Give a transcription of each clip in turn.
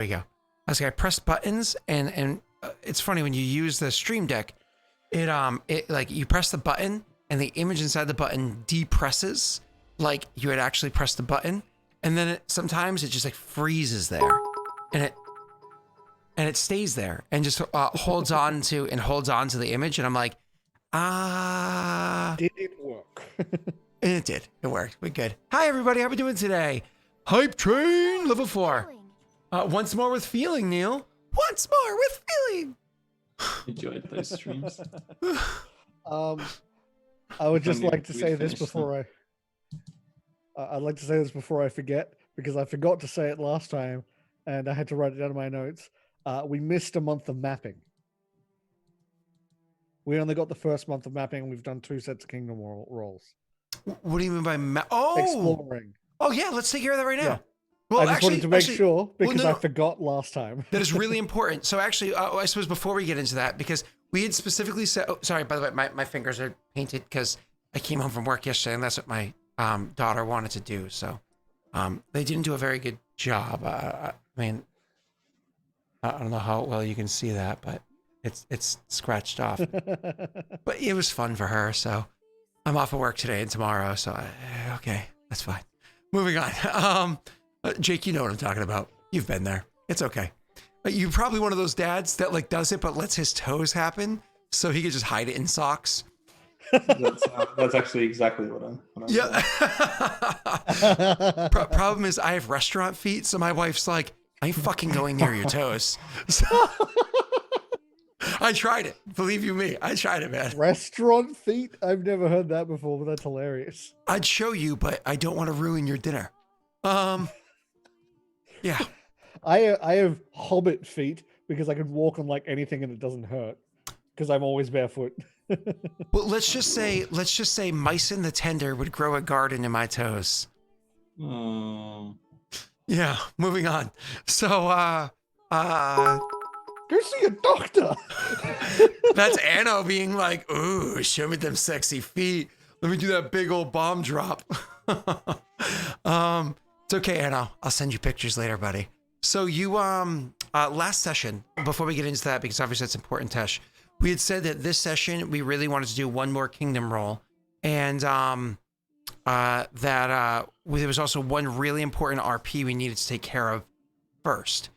There you go. I was like, I pressed buttons, and it's funny when you use the Stream Deck, it like you press the button, and the image inside the button depresses, like you had actually pressed the button, and then sometimes it just like freezes there, and it stays there and just holds on to the image, and I'm like, Did it work? and it did. It worked. We're good. Hi everybody, how we doing today? Hype train level 4. Once more with feeling, Neil. Once more with feeling. Enjoyed those streams. I would just like to say this before I'd like to say this before I forget, because I forgot to say it last time and I had to write it down in my notes. We missed a month of mapping. We only got the first month of mapping, and we've done 2 sets of kingdom rolls. What do you mean by exploring? Oh yeah, let's take care of that right now. Yeah. Well, I just wanted to make sure, because no. I forgot last time. That is really important. So actually, I suppose before we get into that, because we had specifically said, oh, sorry, by the way, my fingers are painted because I came home from work yesterday, and that's what my daughter wanted to do. So they didn't do a very good job. I mean, I don't know how well you can see that, but it's scratched off. But it was fun for her. So I'm off of work today and tomorrow. So okay, that's fine. Moving on. Jake, you know what I'm talking about. You've been there. It's okay. You're probably one of those dads that like does it, but lets his toes happen so he could just hide it in socks. That's actually exactly what I'm yeah. Problem is I have restaurant feet. So my wife's like, I ain't fucking going near your toes. So I tried it. Believe you me. I tried it, man. Restaurant feet? I've never heard that before, but that's hilarious. I'd show you, but I don't want to ruin your dinner. Yeah. I have hobbit feet because I can walk on like anything and it doesn't hurt because I'm always barefoot. Well, let's just say Mycin the Tender would grow a garden in my toes. Yeah, moving on. So go see a doctor. That's Anno being like, ooh, show me them sexy feet. Let me do that big old bomb drop. It's okay, Anno. I'll send you pictures later, buddy. So you, last session, before we get into that, because obviously that's important, Tesh, we had said that this session, we really wanted to do one more kingdom roll. And, there was also one really important RP we needed to take care of first.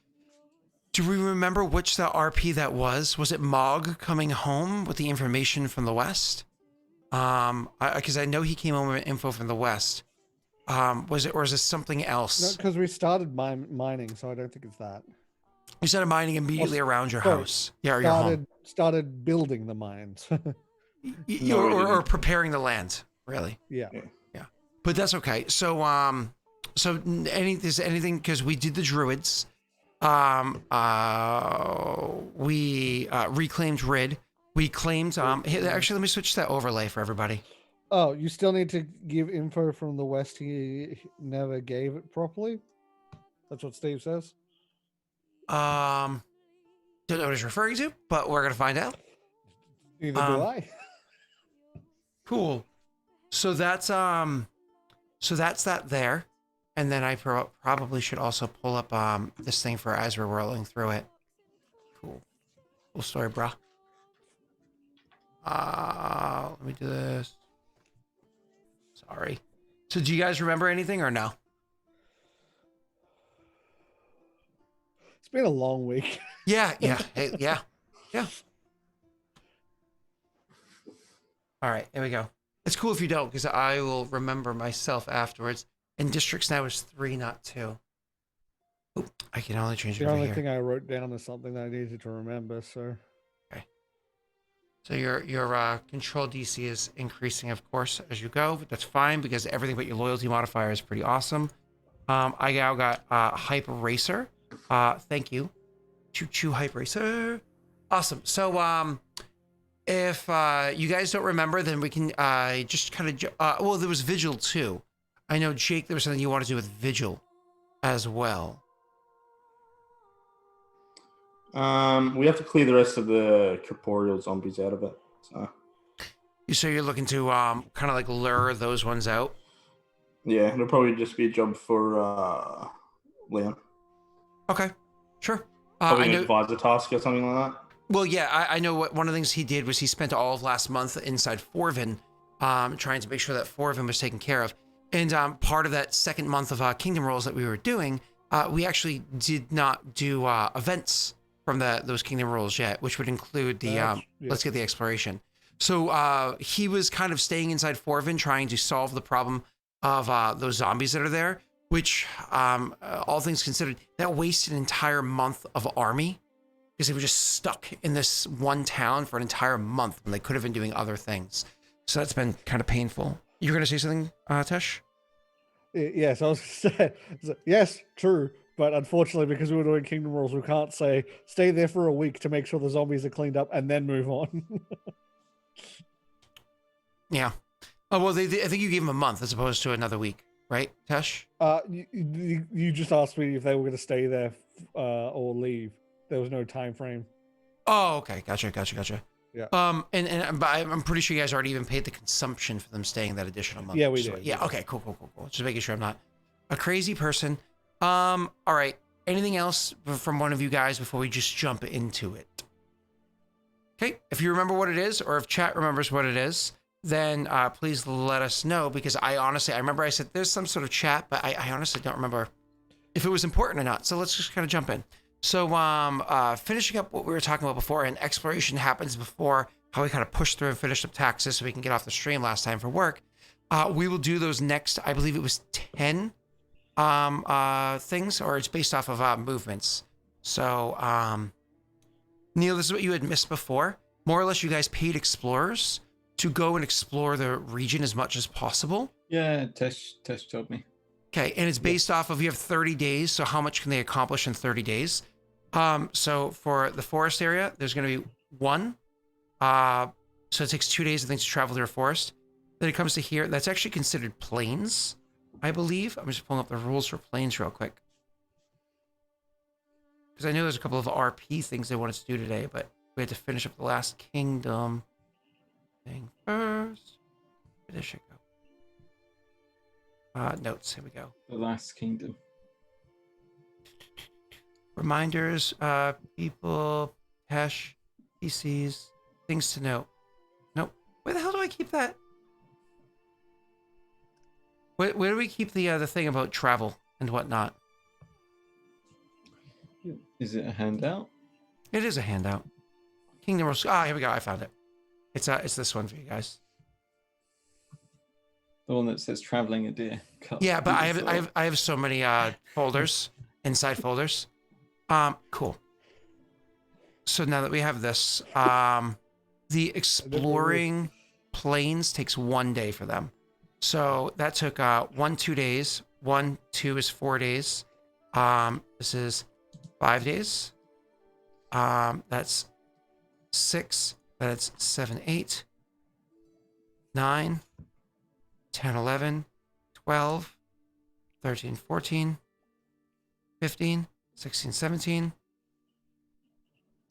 Do we remember which the RP that was? Was it Mog coming home with the information from the West? Because I know he came home with info from the West. Was it, or is this something else? No, because we started mining, so I don't think it's that. You started mining immediately around your house. Yeah, or your home. Started building the mines. or preparing the land, really. Yeah. But that's okay. So, is anything, because we did the druids. We reclaimed Rid. We claimed, actually, let me switch to that overlay for everybody. Oh, you still need to give info from the West. He never gave it properly. That's what Steve says. Don't know what he's referring to, but we're gonna find out. Neither do I. Cool. So that's that there, and then I probably should also pull up this thing for as we're rolling through it. Cool story, bro. Let me do this. Sorry. So do you guys remember anything or no? It's been a long week. Yeah. Hey, yeah. All right, here we go. It's cool if you don't, because I will remember myself afterwards. And districts now is 3, not 2. Oop, I can only change it The over only here. thing I wrote down is something that I needed to remember, so... Okay. So your control DC is increasing, of course, as you go. But that's fine, because everything but your loyalty modifier is pretty awesome. I now got Hype Racer. Thank you. Choo Hype Racer. Awesome. So, if you guys don't remember, then we can just kind of... well, there was Vigil, too. I know, Jake, there was something you wanted to do with Vigil as well. We have to clear the rest of the corporeal zombies out of it. So you're looking to kind of like lure those ones out? Yeah, it'll probably just be a job for Leon. Okay. Sure. Probably I an know. advisor task or something like that. Well, yeah, I know what one of the things he did was he spent all of last month inside Forvin, trying to make sure that Forvin was taken care of. And part of that second month of Kingdom Rolls that we were doing, we actually did not do events from those Kingdom Rolls yet, which would include the let's get the exploration. So he was kind of staying inside Forvin, trying to solve the problem of those zombies that are there, which, all things considered, that wasted an entire month of army. Because they were just stuck in this one town for an entire month when they could have been doing other things. So that's been kind of painful. You're going to say something, Tesh? Yes, I was going to say, yes, true. But unfortunately, because we were doing Kingdom Rules, we can't say stay there for a week to make sure the zombies are cleaned up and then move on. Yeah. Oh, well, I think you gave them a month as opposed to another week, right, Tesh? You just asked me if they were going to stay there or leave. There was no time frame. Oh, okay. Gotcha. Yeah. But I'm pretty sure you guys already even paid the consumption for them staying that additional month. Yeah, we did. Yeah. Okay. Cool. Just making sure I'm not a crazy person. All right. Anything else from one of you guys before we just jump into it? Okay. If you remember what it is, or if chat remembers what it is, then please let us know, because I remember I said there's some sort of chat, but I honestly don't remember if it was important or not. So let's just kind of jump in. So finishing up what we were talking about before, and exploration happens before how we kind of pushed through and finished up taxes so we can get off the stream last time for work. We will do those next, I believe it was 10 things, or it's based off of movements. So Neil, this is what you had missed before. More or less, you guys paid explorers to go and explore the region as much as possible. Yeah, Tesh told me. Okay, and it's based off of, you have 30 days, so how much can they accomplish in 30 days? So for the forest area, there's going to be one. So it takes 2 days, I think, to travel through a forest. Then it comes to here. That's actually considered plains, I believe. I'm just pulling up the rules for plains real quick. Because I know there's a couple of RP things they wanted to do today, but we had to finish up the last kingdom thing first. Where did it go? Notes, here we go. The Last Kingdom. Reminders, people, hash, PCs, things to note. Nope. Where the hell do I keep that? Where do we keep the thing about travel and whatnot? Is it a handout? It is a handout. Kingdom Rules. Ah, here we go. I found it. It's this one for you guys. The one that says traveling Idir. Yeah, but I have so many folders, inside folders. Cool. So now that we have this, the exploring plains takes 1 day for them. So that took 2 days. 1, 2 is 4 days. This is 5 days. That's 6. That's 7, 8, 9, 10, 11, 12, 13, 14, 15, 16, 17,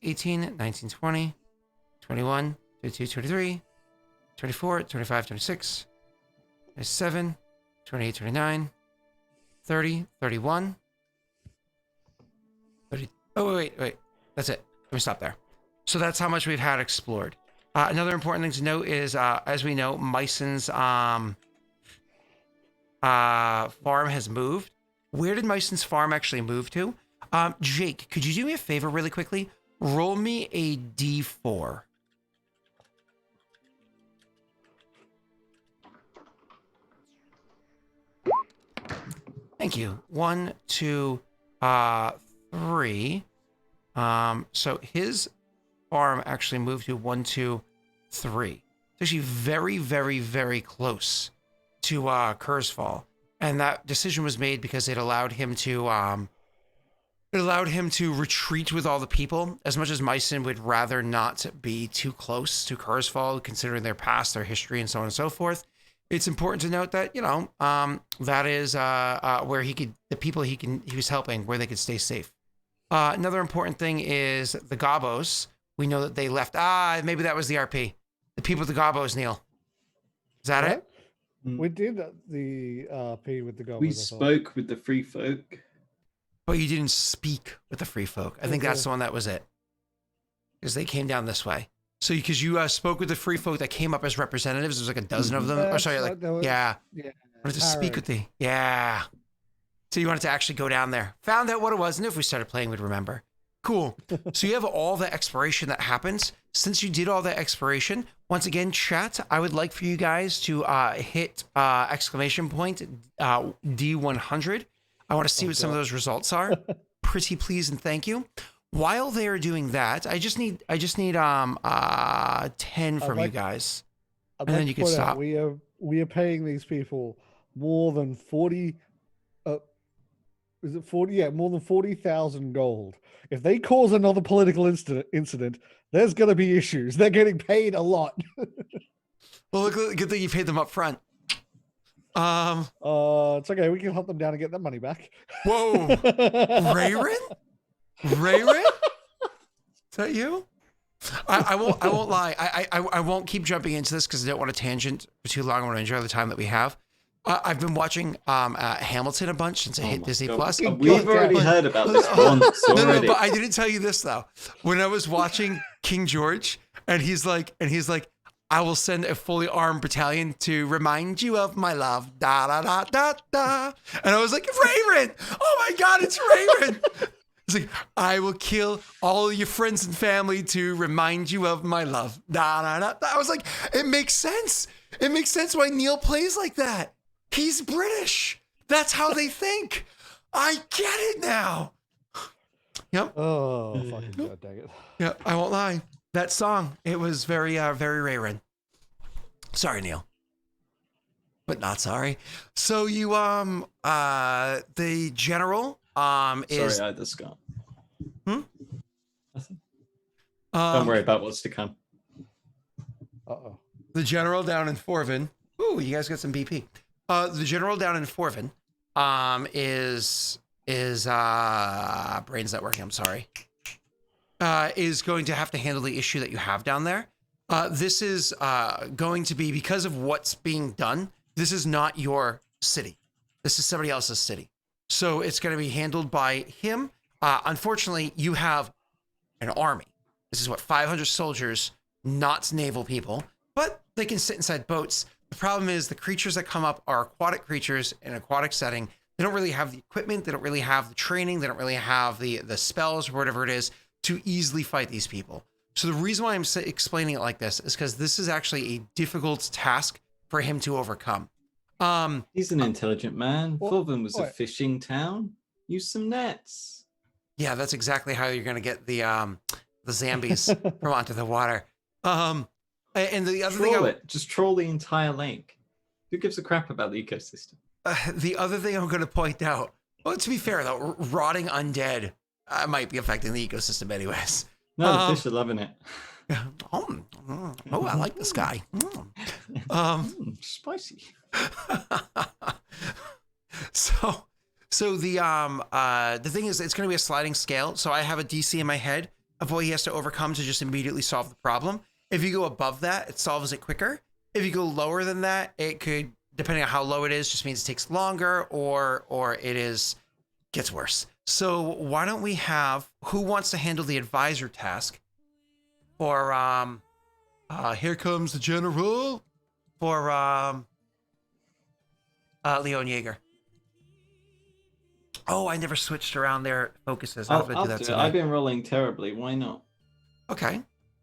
18, 19, 20, 21, 22, 23, 24, 25, 26, 27, 28, 29, 30, 31, 30. Oh, wait. That's it. Let me stop there. So that's how much we've had explored. Another important thing to note is, as we know, Myson's farm has moved. Where did Myson's farm actually move to? Jake, could you do me a favor really quickly? Roll me a D4. Thank you. 1, 2, 3. So his farm actually moved to 1, 2, 3. It's actually very, very, very close to Kurzfall. And that decision was made because it allowed him to retreat with all the people. As much as Myson would rather not be too close to Kurzfall, considering their past, their history, and so on and so forth. It's important to note that, that is where the people he was helping, where they could stay safe. Another important thing is the Gobos. We know that they left. Maybe that was the RP. The people with the Gobos, Neil. Is that it? We did the RP with the goblins. We spoke with the free folk. but you didn't speak with the free folk. I think that's the one that was it. Because they came down this way. So because you spoke with the free folk that came up as representatives, there's like a dozen of them. Or sorry, like yeah. Wanted to speak with the So you wanted to actually go down there. Found out what it was, and if we started playing, we'd remember. Cool. So you have all the exploration that happens. Since you did all that exploration, once again, chat, I would like for you guys to hit exclamation point D100. I want to see what some of those results are. Pretty please and thank you. While they are doing that, I just need 10 from you guys. And then you can stop. We are paying these people more than 40. Is it 40? Yeah, more than 40,000 gold. If they cause another political incident, there's going to be issues. They're getting paid a lot. Well, look, good thing you paid them up front. It's okay. We can hunt them down and get that money back. Whoa, Rayrin? Rayrin? Is that you? I won't lie. I won't keep jumping into this because I don't want to tangent for too long. I want to enjoy the time that we have. I've been watching Hamilton a bunch since I hit Disney Plus. We've already heard about this once already. No, but I didn't tell you this though. When I was watching King George, and he's like, I will send a fully armed battalion to remind you of my love. Da da da da da. And I was like, Rayrin! Oh my God, it's Rayrin! It's like, I will kill all your friends and family to remind you of my love. Da da da. I was like, it makes sense. It makes sense why Neil plays like that. He's British. That's how they think. I get it now. Yep. Oh, fucking God dang it. Yeah, I won't lie. That song, it was very Rayrin. Sorry, Neil. But not sorry. So you, the general, is... Sorry, I just got... Hmm? Don't worry about what's to come. Uh-oh. The general down in Forvin. Ooh, you guys got some BP. The general down in Forvin is brains not working. I'm sorry. Is going to have to handle the issue that you have down there. This is going to be because of what's being done. This is not your city. This is somebody else's city. So it's going to be handled by him. Unfortunately, you have an army. This is what 500 soldiers, not naval people, but they can sit inside boats. The problem is the creatures that come up are aquatic creatures in an aquatic setting. They don't really have the equipment. They don't really have the training. They don't really have the spells or whatever it is to easily fight these people. So the reason why I'm explaining it like this is because this is actually a difficult task for him to overcome. He's an intelligent man. Fulham was a fishing town. Use some nets. Yeah, that's exactly how you're going to get the zombies from onto the water. And the other thing, just troll the entire lake. Who gives a crap about the ecosystem? The other thing I'm going to point out. Well, to be fair though, rotting undead might be affecting the ecosystem anyways. No, the fish are loving it. Oh, I like this guy. Spicy. So the thing is, it's going to be a sliding scale. So I have a DC in my head of what he has to overcome to just immediately solve the problem. If you go above that, it solves it quicker. If you go lower than that, it could, depending on how low it is, just means it takes longer or it gets worse. So why don't we have, who wants to handle the advisor task for, here comes the general for, Leon Jaeger. Oh, I never switched around their focuses. I'll have to do that tonight. I've been rolling terribly. Why not? Okay.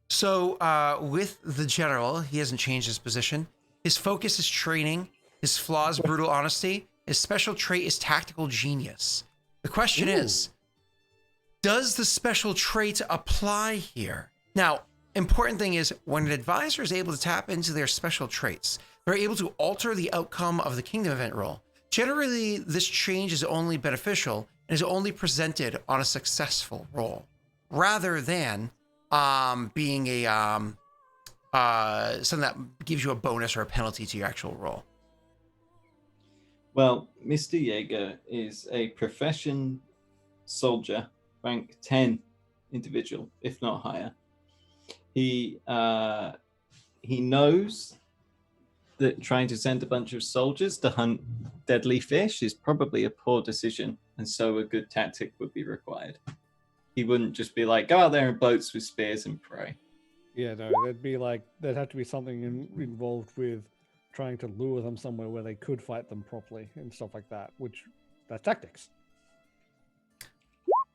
So with the general, he hasn't changed his position. His focus is training. His flaw is brutal honesty. His special trait is tactical genius. The question is, does the special trait apply here? Now, important thing is when an advisor is able to tap into their special traits, they're able to alter the outcome of the kingdom event roll. Generally, this change is only beneficial and is only presented on a successful roll, rather than being a something that gives you a bonus or a penalty to your actual roll. Well, Mr. Jaeger is a profession soldier, rank 10 individual, if not higher. He knows that trying to send a bunch of soldiers to hunt deadly fish is probably a poor decision, and so a good tactic would be required. He wouldn't just be like, go out there in boats with spears and pray. Yeah, no, there'd have to be something involved with trying to lure them somewhere where they could fight them properly and stuff like that, which that's tactics.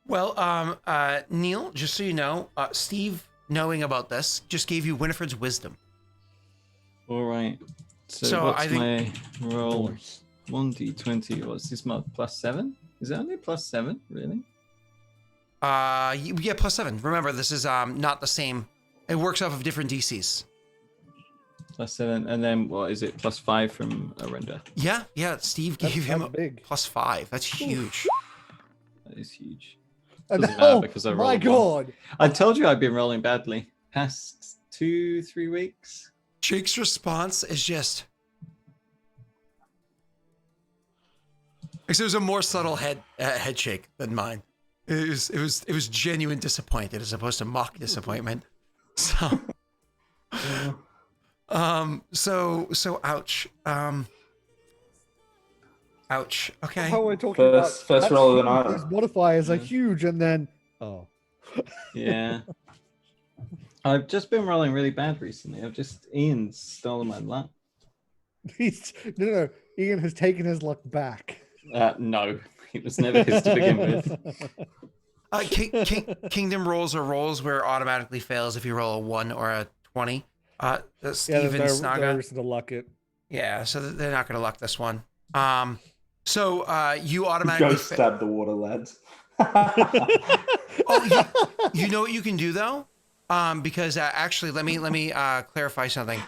Well, Neil, just so you know, Steve, knowing about this, just gave you Winifred's wisdom. All right. So what's my roll? 1d20. What's this mod? +7? Is it only +7? Really? Yeah, +7. Remember, this is not the same. It works off of different DCs. +7, and then what is it? +5 from a render. Yeah. Steve gave him a big. +5. That's huge. That is huge. And Doesn't matter because I my rolled God! I told you I've been rolling badly. Past 2-3 weeks. Jake's response is just. It was a more subtle head shake than mine. It was genuine disappointed as opposed to mock disappointment. So, so ouch. Ouch. Okay. How are we talking about First roll of the night. these modifiers are huge, and then Yeah. I've just been rolling really bad recently. Ian's stolen my luck. no. Ian has taken his luck back. No, it was never his to begin with. Kingdom rolls are rolls where it automatically fails if you roll a 1 or a 20. Steven Snaga. There's the luck it. Yeah, so they're not going to luck this one. So you automatically Go stab the water, lads. Oh, you know what you can do though? Because actually, let me clarify something.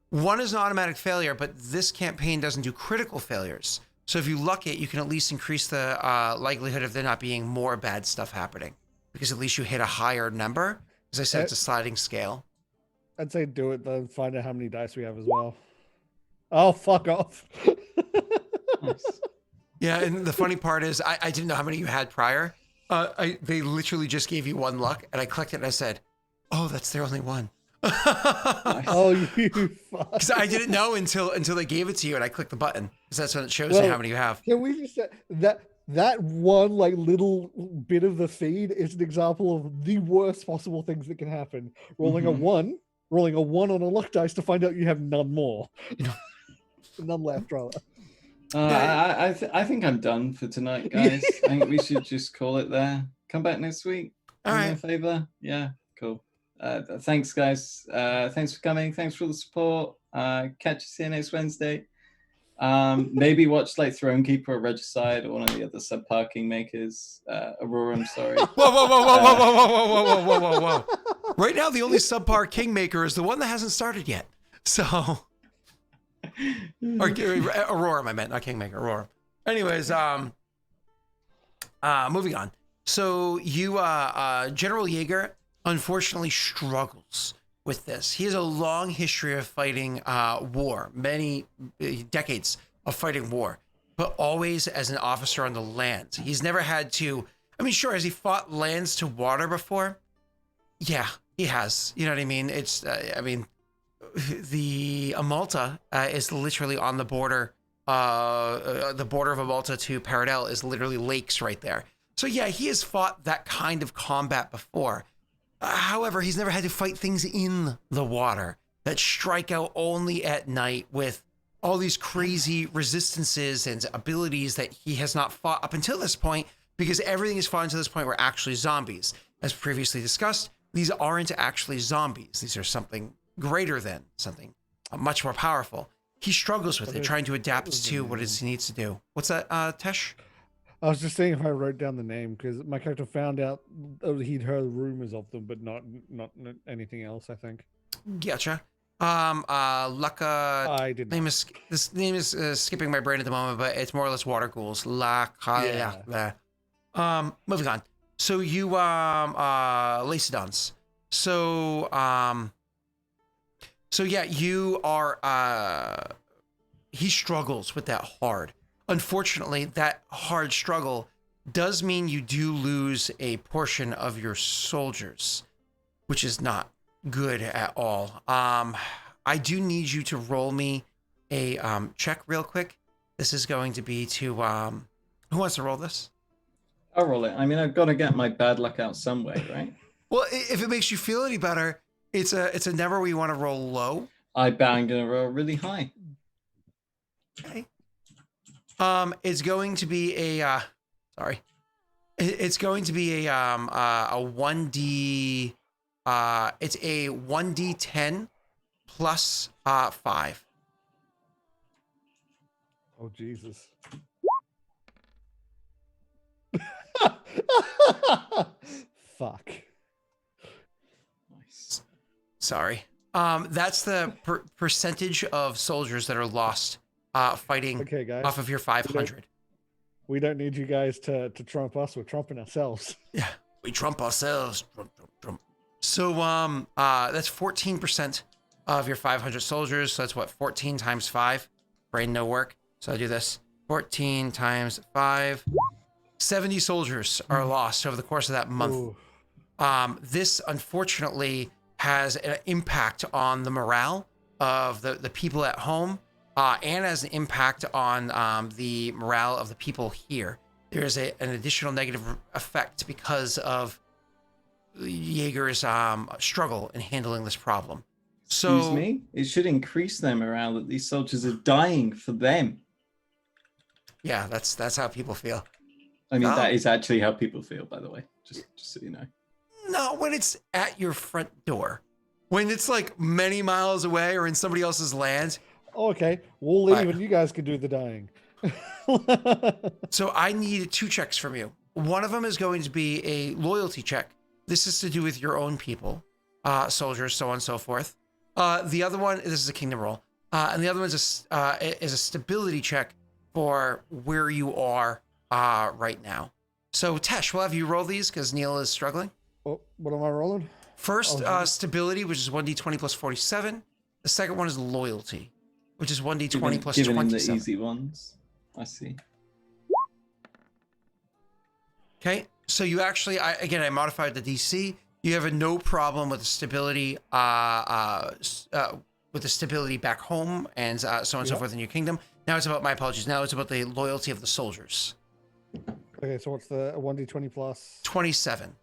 1 is an automatic failure, but this campaign doesn't do critical failures. So if you luck it, you can at least increase the likelihood of there not being more bad stuff happening, because at least you hit a higher number. As I said, it's a sliding scale. I'd say do it, then find out how many dice we have as well. Oh, fuck off. Nice. Yeah, and the funny part is I didn't know how many you had prior. They literally just gave you 1 luck, and I clicked it and I said, oh, that's their only one. Oh, you fuck. Because I didn't know until they gave it to you, and I clicked the button, because that's when it shows you how many you have. Can we just say that one like little bit of the feed is an example of the worst possible things that can happen? Rolling a 1 on a luck dice to find out you have none more. None left, rather. I think I'm done for tonight, guys. I think we should just call it there. Come back next week. All right. Do me a favor. Yeah, cool. Thanks, guys. Thanks for coming. Thanks for all the support. Catch us here next Wednesday. Maybe watch like Thronekeeper or Regicide or one of the other subpar Kingmakers. Aurorum, sorry. Whoa. Right now, the only subpar Kingmaker is the one that hasn't started yet. So, or Aurorum, I meant, not Kingmaker, Aurorum. Anyways, moving on. So you, General Jaeger, unfortunately struggles with this. He has a long history of fighting war, many decades of fighting war, but always as an officer on the land. He's never had to, I mean, sure, has he fought lands to water before? Yeah, he has. You know what I mean? It's, the Amalta is literally on the border. The border of Amalta to Paradel is literally lakes right there. So yeah, he has fought that kind of combat before. However, he's never had to fight things in the water that strike out only at night with all these crazy resistances and abilities that he has not fought up until this point, because everything is fought until this point were actually zombies. As previously discussed, these aren't actually zombies. These are something greater than, something much more powerful. He struggles with it, trying to adapt to what it is he needs to do. What's that, Tesh? I was just saying if I wrote down the name, because my character found out he'd heard rumors of them, but not anything else, I think. Gotcha. Laka. I didn't. This name is skipping my brain at the moment, but it's more or less water ghouls. Laka. Moving on. So you, Lacedons. So yeah, you are, he struggles with that hard. Unfortunately, that hard struggle does mean you do lose a portion of your soldiers, which is not good at all. I do need you to roll me a check real quick. This is going to be to who wants to roll this? I'll roll it. I mean, I've got to get my bad luck out some way, right? Well, if it makes you feel any better, it's a number where you want to roll low. I bet I'm going to roll really high. Okay. It's going to be a sorry. It's going to be a 1d. It's a 1d10 plus 5. Oh Jesus. Fuck. Nice. Sorry. That's the percentage of soldiers that are lost fighting Okay, guys. off of your 500. We don't need you guys to trump us. We're trumping ourselves. Yeah, we trump ourselves. Trump. So that's 14% of your 500 soldiers. So that's what, 14 times 5. Brain no work. So I do this. 14 times 5. 70 soldiers are lost over the course of that month. Ooh. This unfortunately has an impact on the morale of the people at home, and has an impact on the morale of the people here. There's an additional negative effect because of Jaeger's struggle in handling this problem. So, Excuse me? It should increase their morale that these soldiers are dying for them. yeah, that's how people feel. I mean, Oh. that is actually how people feel, by the way, just so you know. Not when it's at your front door. When it's like many miles away or in somebody else's land. Oh, okay, we'll leave Right. and you guys can do the dying. So I need 2 checks from you. One of them is going to be a loyalty check. This is to do with your own people, soldiers, so on and so forth. The other one, this is a kingdom roll. And the other one is a stability check for where you are right now. So Tesh, we'll have you roll these because Neil is struggling. Oh, what am I rolling? First, Oh. stability, which is 1d20 plus 47. The second one is loyalty, which is 1d20 plus Giving him the 27. easy ones. I see. Okay, so you actually, I modified the DC. You have a no problem with the stability, back home, and so on and so Yep. forth in your kingdom. Now it's about, my apologies. Now it's about the loyalty of the soldiers. Okay, so what's the 1d20 plus? 27.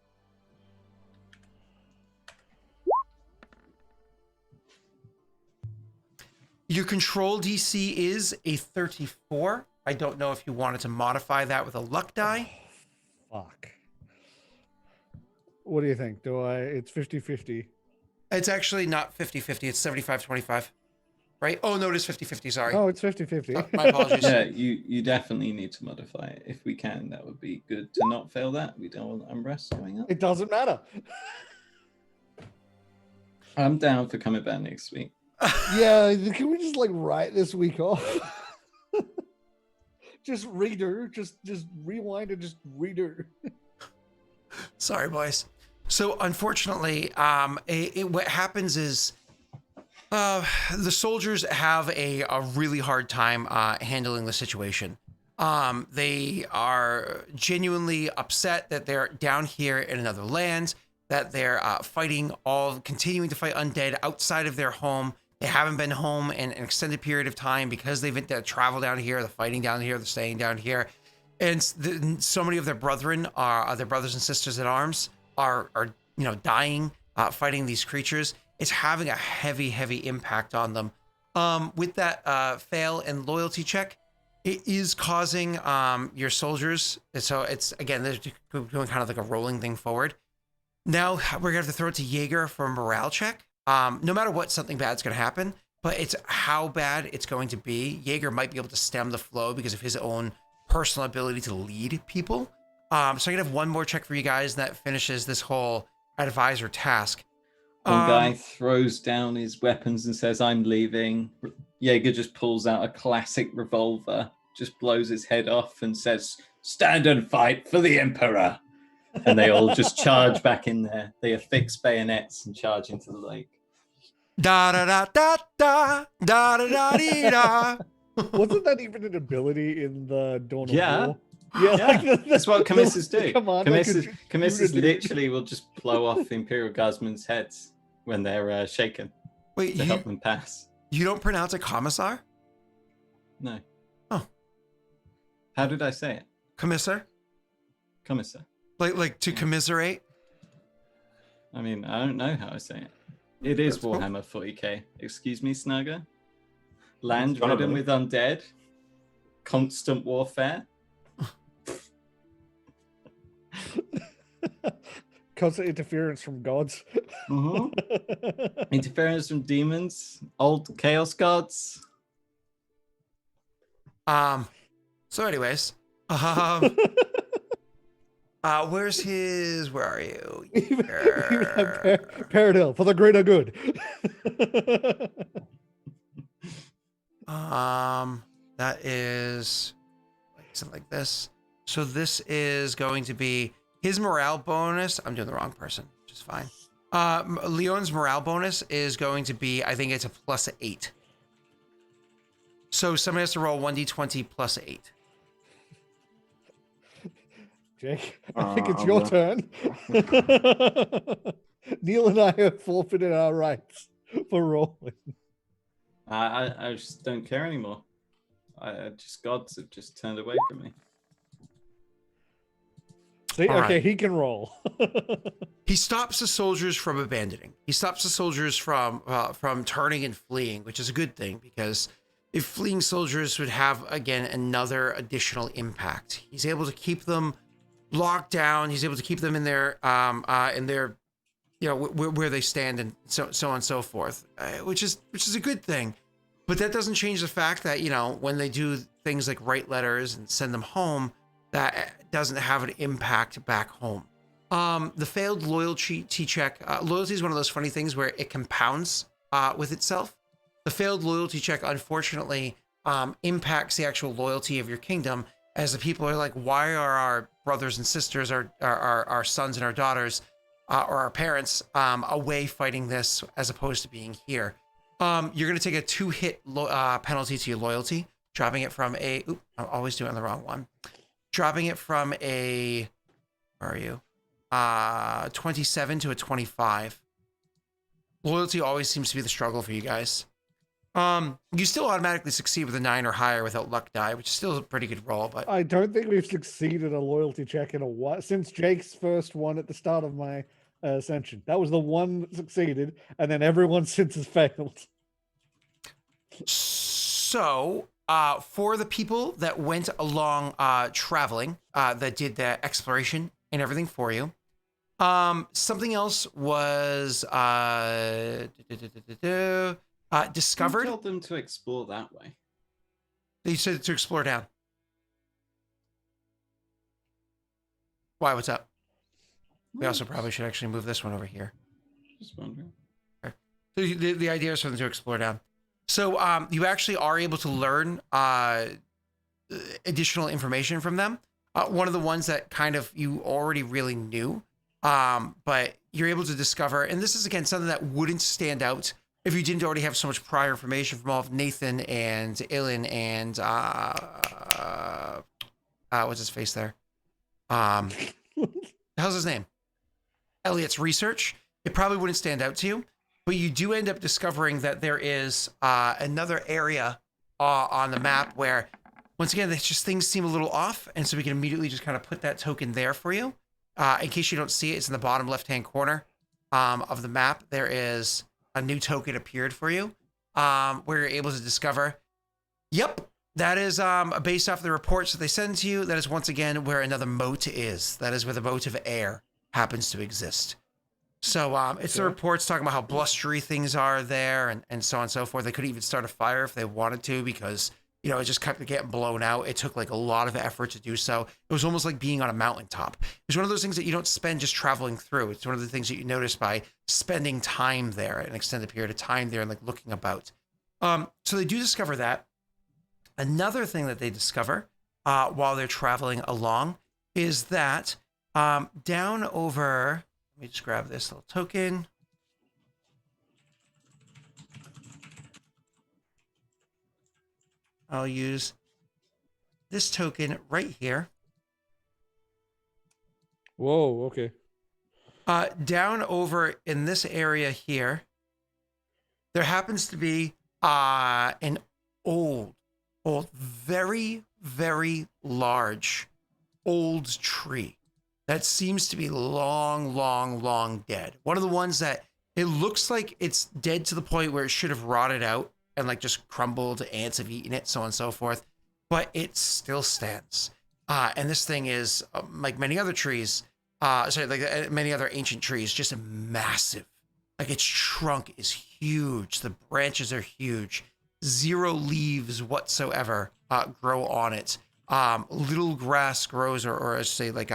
Your control DC is a 34. I don't know if you wanted to modify that with a luck die. Fuck. What do you think? It's 50-50. It's actually not 50-50. It's 75-25. Right? Oh, no, it is 50-50. Sorry. Oh, it's 50-50. My apologies. Yeah, you definitely need to modify it. If we can, that would be good to not fail that. We don't want unrest going up. It doesn't matter. I'm down for coming back next week. Yeah, can we just like write this week off? Just redo, just rewind and just redo. Sorry, boys. So unfortunately, what happens is the soldiers have a really hard time handling the situation. They are genuinely upset that they're down here in another land, that they're continuing to fight undead outside of their home. They haven't been home in an extended period of time because they've been travel down here, they're fighting down here, they're staying down here. And so many of their brethren, their brothers and sisters at arms, are dying, fighting these creatures. It's having a heavy impact on them. With that fail and loyalty check, it is causing your soldiers. So it's, again, they're doing kind of like a rolling thing forward. Now we're gonna have to throw it to Jaeger for a morale check. No matter what, something bad's gonna happen, but it's how bad it's going to be. Jaeger might be able to stem the flow because of his own personal ability to lead people. So I'm gonna have one more check for you guys, and that finishes this whole advisor task. One guy throws down his weapons and says, "I'm leaving." Jaeger just pulls out a classic revolver, just blows his head off and says, "Stand and fight for the Emperor." And they all just charge back in there. They affix bayonets and charge into the lake. Da da da da da da da da dee, da. Wasn't that even an ability in the Dawn of Yeah. War? Yeah, Yeah, that's what commisses do. Come on, Commisses literally will just blow off Imperial Guardsmen's heads when they're shaken Wait, to help them pass. you don't pronounce it commissar? No. Oh. How did I say it? Commissar? Commissar. Like to commiserate? I mean, I don't know how I say it. It is That's cool. Warhammer 40k. Excuse me, Snugger. Land It's gonna ridden be. with undead. Constant warfare. Constant interference from gods. Interference from demons. Old chaos gods. So anyways, where's his? Where are you? even Paradil for the greater good. That is something like this. So this is going to be his morale bonus. I'm doing the wrong person, which is fine. Leon's morale bonus is going to be, I think it's a +8. So somebody has to roll 1d20 +8. Jake, I think it's I'm your gonna- turn. Neil and I have forfeited our rights for rolling. I just don't care anymore. Gods have just turned away from me. See, All okay, right. he can roll. He stops the soldiers from abandoning. He stops the soldiers from turning and fleeing, which is a good thing because if fleeing soldiers would have again another additional impact. He's able to keep them locked down. He's able to keep them in their where they stand and so on and so forth, which is a good thing. But that doesn't change the fact that when they do things like write letters and send them home, that doesn't have an impact back home. The failed loyalty check. Loyalty is one of those funny things where it compounds with itself. The failed loyalty check, unfortunately, impacts the actual loyalty of your kingdom, as the people are like, why are our brothers and sisters, our sons and our daughters, or our parents away fighting this as opposed to being here? You're going to take a 2-hit penalty to your loyalty, dropping it from a... Oop, I'm always doing the wrong one. Dropping it from a... Where are you? 27 to a 25. Loyalty always seems to be the struggle for you guys. You still automatically succeed with a 9 or higher without luck die, which is still a pretty good roll, but... I don't think we've succeeded a loyalty check in a while since Jake's first one at the start of my ascension. That was the one that succeeded, and then everyone since has failed. So, for the people that went along traveling, that did the exploration and everything for you, something else was discovered. Who told them to explore that way? You said to explore down. Why? What's up? We also probably should actually move this one over here. Just wondering. So the idea is for them to explore down. So you actually are able to learn additional information from them. One of the ones that kind of you already really knew, but you're able to discover, and this is again something that wouldn't stand out if you didn't already have so much prior information from all of Nathan and Ilan and what's his face there? How's his name? Elliot's research. It probably wouldn't stand out to you, but you do end up discovering that there is another area on the map where, once again, it's just things seem a little off, and so we can immediately just kind of put that token there for you. In case you don't see it, it's in the bottom left-hand corner of the map. There is a new token appeared for you, where you're able to discover, yep, that is based off the reports that they send to you. That is once again where another moat is. That is where the moat of air happens to exist. So it's the reports talking about how blustery things are there and so on and so forth. They could even start a fire if they wanted to because, it just kept getting blown out. It took like a lot of effort to do so. It was almost like being on a mountaintop. It's one of those things that you don't spend just traveling through. It's one of the things that you notice by spending time there, an extended period of time there and like looking about. So they do discover that. Another thing that they discover while they're traveling along is that down over... Let me just grab this little token. I'll use this token right here. Whoa, okay. Down over in this area here, there happens to be an old old, very, very large old tree that seems to be long, long, long dead. One of the ones that it looks like it's dead to the point where it should have rotted out and like just crumbled, ants have eaten it, so on and so forth, but it still stands. And this thing is like many other trees, many other ancient trees, just a massive. Like its trunk is huge. The branches are huge. 0 leaves whatsoever grow on it. Little grass grows, or I should say, like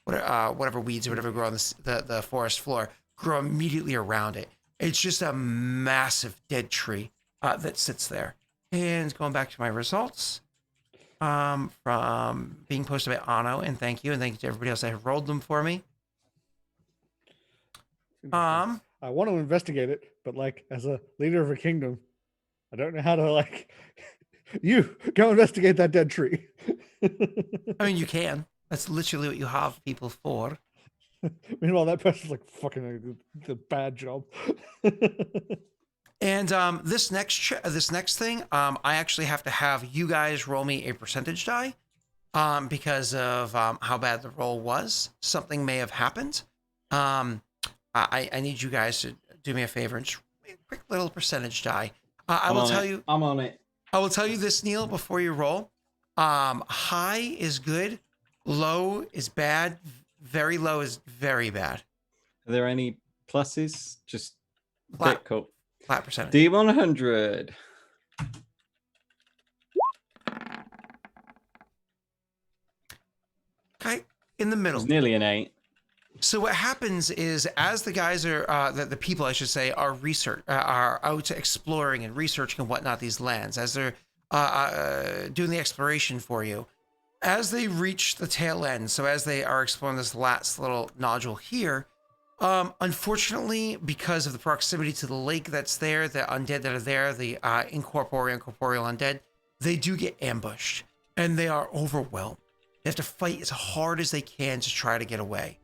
whatever weeds or whatever grow on the forest floor grow immediately around it. It's just a massive dead tree that sits there. And going back to my results, from being posted by Anno, and thank you to everybody else that have rolled them for me. I want to investigate it, but like as a leader of a kingdom, I don't know how to like. You go investigate that dead tree. I mean, you can. That's literally what you have people for. Meanwhile, that person's like fucking the bad job. And this next thing, I actually have to have you guys roll me a percentage die, because of how bad the roll was. Something may have happened. I need you guys to do me a favor and just a quick little percentage die. I will tell you. I'm on it. I will tell you this, Neil, before you roll. High is good, low is bad, very low is very bad. Are there any pluses? Just Flat. okay, cool. Flat percentage. D100. Okay, in the middle. It's nearly an 8. So what happens is, as the guys are, the people I should say, are out exploring and researching and whatnot these lands, as they're doing the exploration for you, as they reach the tail end, so as they are exploring this last little nodule here, unfortunately, because of the proximity to the lake that's there, the undead that are there, the incorporeal undead, they do get ambushed and they are overwhelmed. They have to fight as hard as they can to try to get away.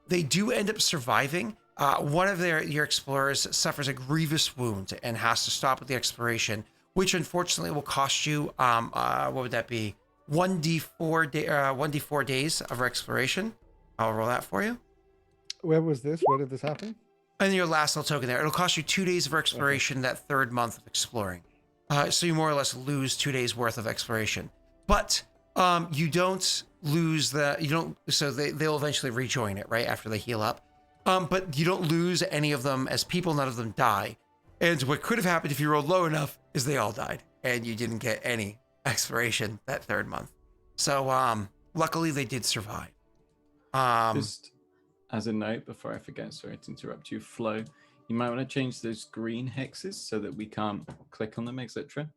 They do end up surviving. One of your explorers suffers a grievous wound and has to stop with the exploration, which unfortunately will cost you, what would that be? 1d4 days of exploration. I'll roll that for you. Where was this? Where did this happen? And your last little token there. It'll cost you 2 days of exploration, that third month of exploring. So you more or less lose 2 days worth of exploration. But you don't lose so they'll eventually rejoin it, right, after they heal up. But you don't lose any of them as people, none of them die. And what could have happened if you rolled low enough is they all died and you didn't get any exploration that third month. So luckily they did survive. Just as a note, before I forget, sorry to interrupt you, Flo, you might want to change those green hexes so that we can't click on them, etc.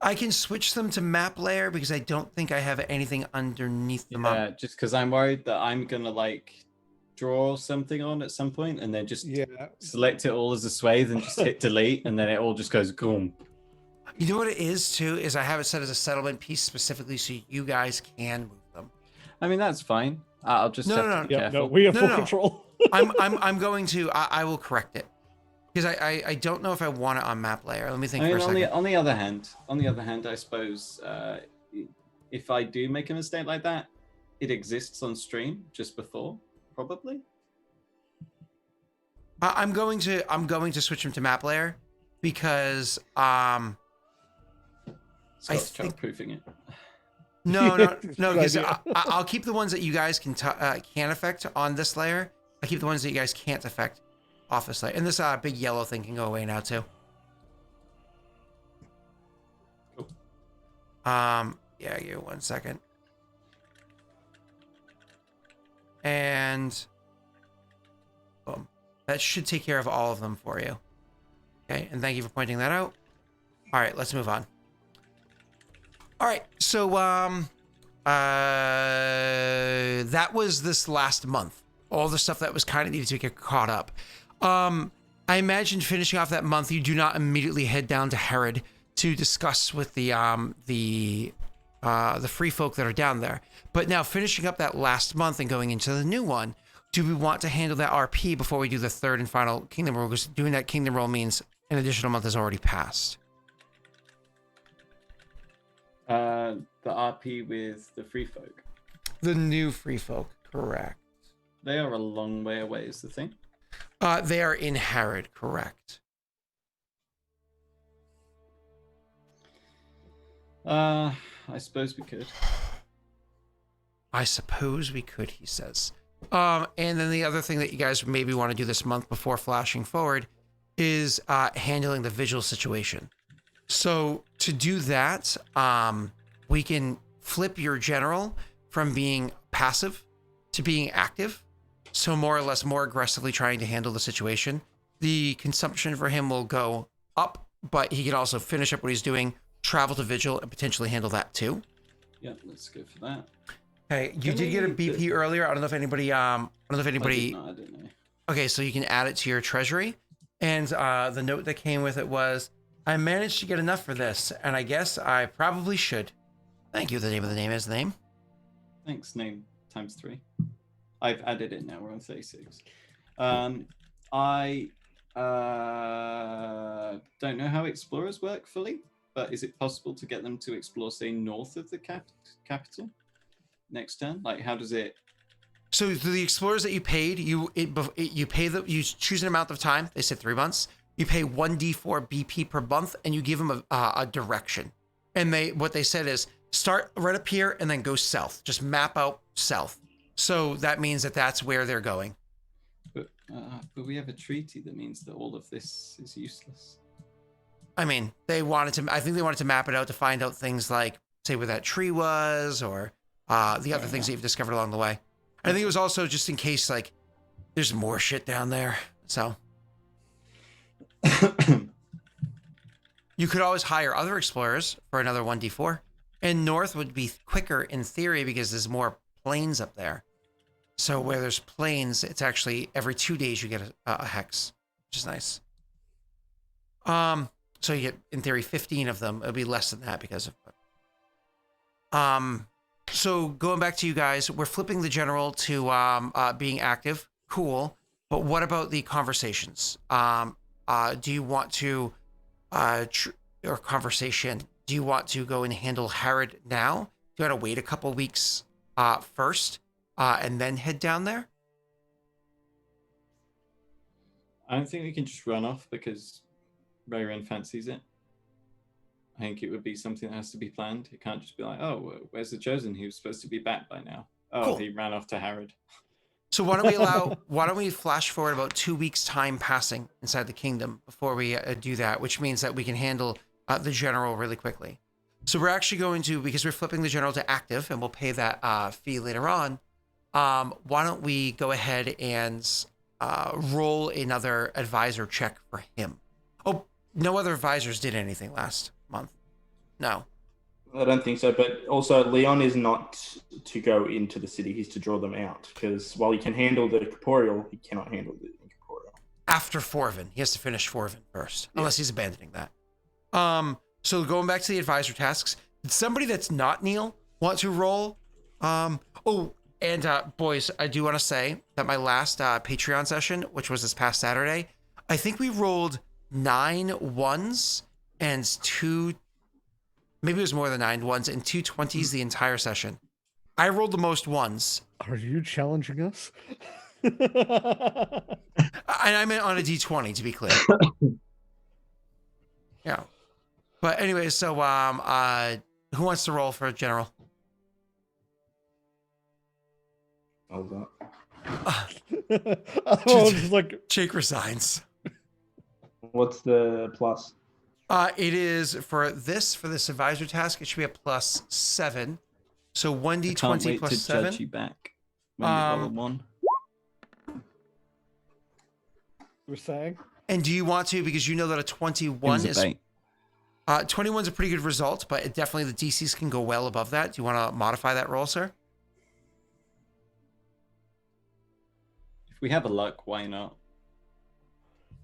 I can switch them to map layer because I don't think I have anything underneath them. Yeah, just because I'm worried that I'm gonna like draw something on at some point and then just select it all as a swathe and just hit delete and then it all just goes boom. You know what it is too, is I have it set as a settlement piece specifically so you guys can move them. I mean, that's fine. I'll just have to be careful. No, we have full control. I'm going to, I will correct it. Because I don't know if I want it on map layer. Let me think for a second. On the other hand, I suppose if I do make a mistake like that, it exists on stream just before, probably. I'm going to switch them to map layer because Scott's proofing it. No, because I'll keep the ones that you guys can affect on this layer. I keep the ones that you guys can't affect off this layer. And this big yellow thing can go away now too. Cool. Yeah, give me 1 second. And boom. That should take care of all of them for you. Okay, and thank you for pointing that out. All right, let's move on. All right, so that was this last month. All the stuff that was kind of needed to get caught up. I imagine finishing off that month, you do not immediately head down to Herod to discuss with the free folk that are down there. But now finishing up that last month and going into the new one, do we want to handle that RP before we do the third and final kingdom roll? Because doing that kingdom roll means an additional month has already passed. The RP with the free folk. The new free folk, correct. They are a long way away, is the thing. They are in Harrod, correct. I suppose we could. I suppose we could, he says. And then the other thing that you guys maybe want to do this month before flashing forward is handling the visual situation. So to do that, we can flip your general from being passive to being active. So more or less more aggressively trying to handle the situation. The consumption for him will go up, but he can also finish up what he's doing, travel to vigil, and potentially handle that too. Yeah, let's go for that. Hey, you did get a BP earlier. I don't know if anybody. I didn't know. Okay, so you can add it to your treasury, and the note that came with it was, "I managed to get enough for this, and I guess I probably should." Thank you. The name of the name is the name. Thanks. Name times 3. I've added it now. We're on 36. I don't know how explorers work fully, but is it possible to get them to explore, say, north of the capital next turn? Like, how does it? So the explorers that you paid, you choose an amount of time. They said 3 months. You pay 1d4 BP per month, and you give them a direction. And what they said is start right up here and then go south. Just map out south. So that means that that's where they're going. But we have a treaty that means that all of this is useless. I mean, I think they wanted to map it out to find out things like, say, where that tree was, or the other things that you've discovered along the way. I think it was also just in case, like, there's more shit down there. So you could always hire other explorers for another 1d4. And north would be quicker in theory because there's more plains up there. So where there's plains, it's actually every 2 days you get a hex, which is nice. So you get, in theory, 15 of them. It'll be less than that because of so going back to you guys, we're flipping the general to being active. Cool. But what about the conversations? Do you want to or conversation? Do you want to go and handle Harrod now? Do you want to wait a couple weeks first and then head down there? I don't think we can just run off because Rayren fancies it. I think it would be something that has to be planned. It can't just be like, oh, where's the Chosen? He was supposed to be back by now. Oh, cool. He ran off to Harrod. So why don't we flash forward about 2 weeks time passing inside the kingdom before we do that, which means that we can handle the general really quickly. So we're actually going to, because we're flipping the general to active and we'll pay that fee later on. Why don't we go ahead and roll another advisor check for him? Oh, no other advisors did anything last month. No. I don't think so, but also Leon is not to go into the city. He's to draw them out, because while he can handle the corporeal, he cannot handle the incorporeal. After Forvin. He has to finish Forvin first, unless he's abandoning that. So going back to the advisor tasks, did somebody that's not Neil want to roll? Boys, I do want to say that my last Patreon session, which was this past Saturday, I think we rolled 9 1s and 2, maybe it was more than 9 1s and 2 20s the entire session. I rolled the most 1s. Are you challenging us? I meant on a D20, to be clear. Yeah. But anyway, so who wants to roll for a general? Hold up. Just like Jake resigns. What's the plus? It is for this advisor task. It should be a +7. So 1d20 plus 7. Judge you back when you roll a 1. we're saying. And do you want to, because you know that a 21 is 21's a pretty good result, but it definitely the DCs can go well above that. Do you want to modify that roll, sir? If we have a luck, why not?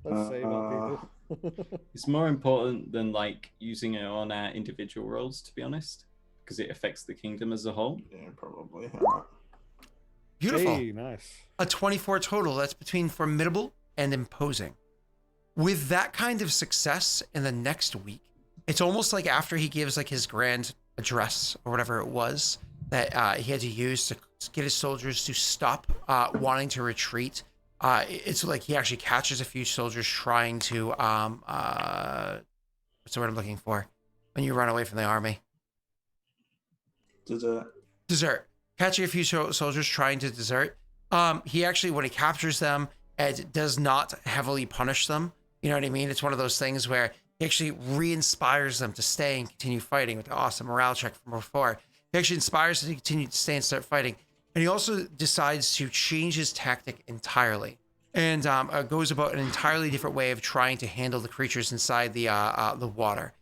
Let's save our people. It's more important than like using it on our individual rolls, to be honest, because it affects the kingdom as a whole. Yeah, probably. Beautiful. Hey, nice. A 24 total. That's between formidable and imposing. With that kind of success in the next week, it's almost like after he gives like his grand address or whatever it was that he had to use to get his soldiers to stop wanting to retreat. It's like he actually catches a few soldiers trying to what's the word I'm looking for when you run away from the army? Desert. Catching a few soldiers trying to desert. He actually, when he captures them, it does not heavily punish them. You know what I mean? It's one of those things where he actually re-inspires them to stay and continue fighting with the awesome morale check from before. He actually inspires them to continue to stay and start fighting. And he also decides to change his tactic entirely and goes about an entirely different way of trying to handle the creatures inside the water.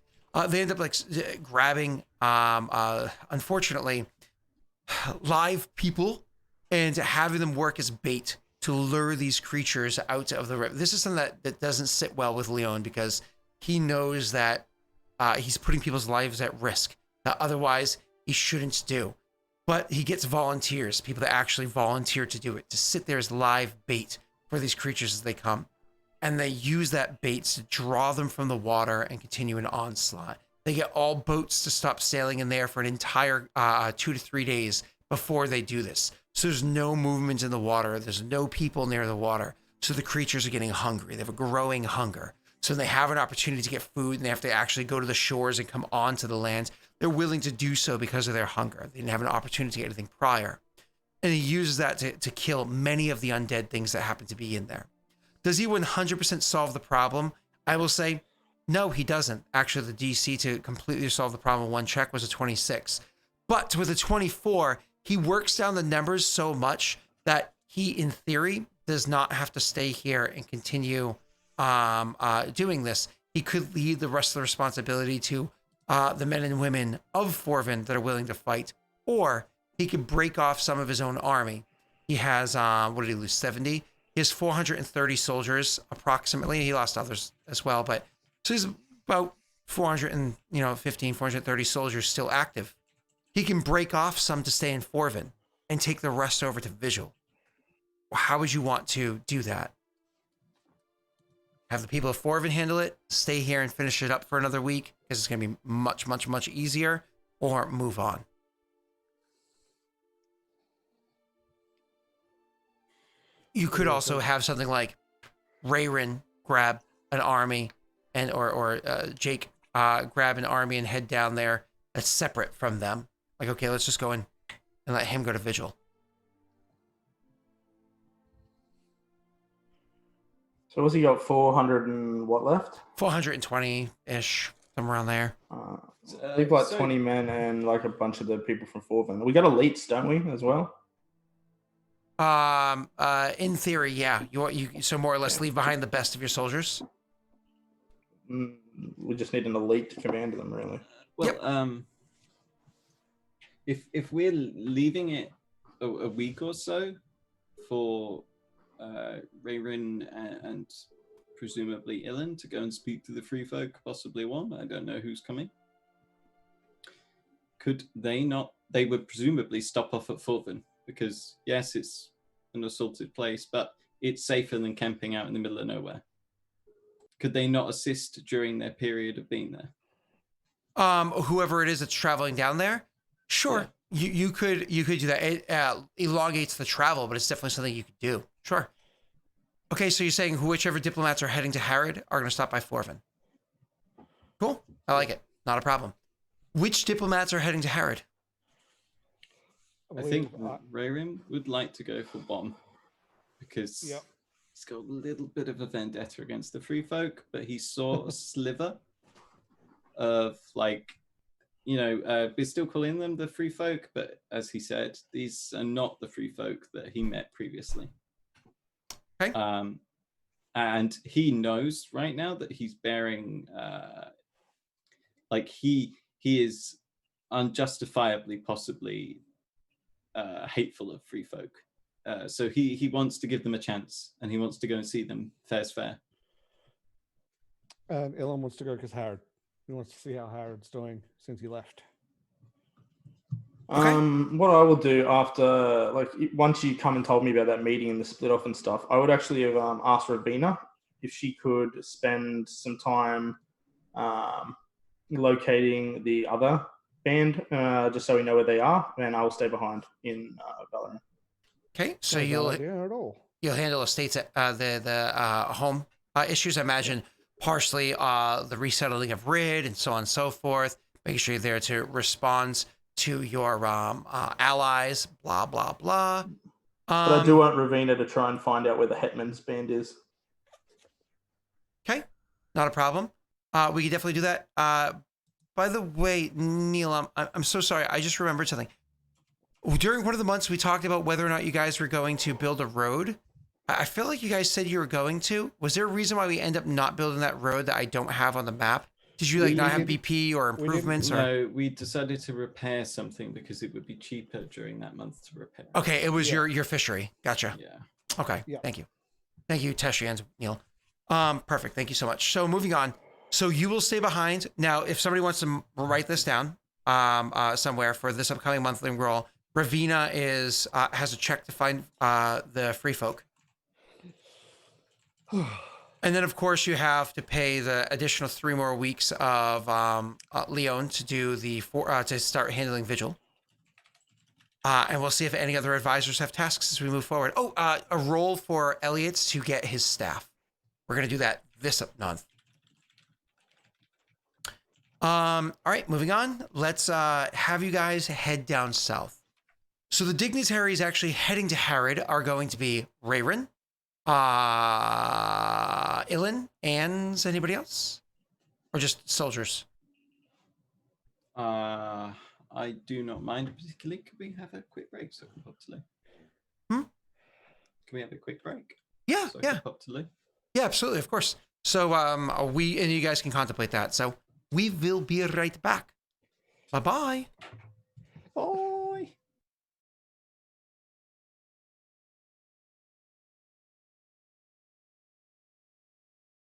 They end up like grabbing, unfortunately, live people and having them work as bait to lure these creatures out of the river. This is something that doesn't sit well with Leon because he knows that he's putting people's lives at risk that otherwise he shouldn't do. But he gets volunteers, people that actually volunteer to do it, to sit there as live bait for these creatures as they come. And they use that bait to draw them from the water and continue an onslaught. They get all boats to stop sailing in there for an entire 2 to 3 days before they do this. So there's no movement in the water. There's no people near the water. So the creatures are getting hungry. They have a growing hunger. So they have an opportunity to get food and they have to actually go to the shores and come onto the land. They're willing to do so because of their hunger. They didn't have an opportunity to get anything prior. And he uses that to kill many of the undead things that happen to be in there. Does he 100% solve the problem? I will say, no, he doesn't. Actually, the DC to completely solve the problem in one check was a 26. But with a 24, he works down the numbers so much that he, in theory, does not have to stay here and continue doing this. He could leave the rest of the responsibility to the men and women of Forvin that are willing to fight, or he could break off some of his own army. He has, what did he lose, 70? He has 430 soldiers, approximately. He lost others as well, but so he's about 430 soldiers still active. He can break off some to stay in Forvin and take the rest over to Vigil. How would you want to do that? Have the people of Forvin handle it, stay here and finish it up for another week because it's going to be much, much, much easier, or move on? You could also have something like Rayrin grab an army and or Jake grab an army and head down there that's separate from them. Like, okay, let's just go in and let him go to Vigil. So what's he got? 400 and what left? 420-ish, somewhere around there. We've got 20 men and like a bunch of the people from Forvin. We got elites, don't we, as well? In theory, yeah. You so more or less leave behind the best of your soldiers. We just need an elite to command them, really. Well, yep. If we're leaving it a week or so for Rayrin and presumably Ilan to go and speak to the free folk, possibly one. I don't know who's coming. Could they not? They would presumably stop off at Forvin because yes, it's an assaulted place, but it's safer than camping out in the middle of nowhere. Could they not assist during their period of being there? Whoever it is that's traveling down there, sure. Yeah. You could do that. It elongates the travel, but it's definitely something you could do. Sure. Okay, so you're saying whichever diplomats are heading to Harrod are going to stop by Forvin. Cool. I like it. Not a problem. Which diplomats are heading to Harrod? I think Rayrin would like to go for Bomb because he's got a little bit of a vendetta against the free folk, but he saw a sliver of like, we're still calling them the free folk, but as he said, these are not the free folk that he met previously. Okay. And he knows right now that he's bearing, he is unjustifiably, possibly hateful of free folk. So he wants to give them a chance, and he wants to go and see them fair's fair. And Ilan wants to go because Harrod. He wants to see how Harrod's doing since he left. Okay. What I will do after, once you come and told me about that meeting and the split off and stuff, I would actually have asked Ravina if she could spend some time locating the other band, just so we know where they are, and I'll stay behind in Valorant. Okay, so Not a bad you'll idea at all. handle estates the home issues. I imagine partially the resettling of Rid and so on and so forth. Making sure you're there to respond to your allies. Blah blah blah. But I do want Ravina to try and find out where the Hetman's band is. Okay, not a problem. We can definitely do that. By the way, Neil, I'm so sorry. I just remembered something. During one of the months, we talked about whether or not you guys were going to build a road. I feel like you guys said you were going to. Was there a reason why we end up not building that road that I don't have on the map? Did you not have BP or improvements? No, we decided to repair something because it would be cheaper during that month to repair. Okay, it was your fishery. Gotcha. Yeah. Okay, Yeah. Thank you. Thank you, Teshi and Neil. Perfect. Thank you so much. So moving on. So you will stay behind. Now, if somebody wants to write this down somewhere for this upcoming monthly roll, Ravina has a check to find the free folk. And then, of course, you have to pay the additional 3 more weeks of Leon to do to start handling Vigil. And we'll see if any other advisors have tasks as we move forward. Oh, a roll for Elliot to get his staff. We're going to do that this month. All right, moving on. Let's have you guys head down south. So the dignitaries actually heading to Harrod are going to be Rayron, Ilan, and anybody else? Or just soldiers? I do not mind particularly. Could we have a quick break so I can pop to Lou? Can we have a quick break? Yeah, So I yeah. can pop to Lou? Yeah, absolutely, of course. So we and you guys can contemplate that. So we will be right back. Bye-bye. Oh.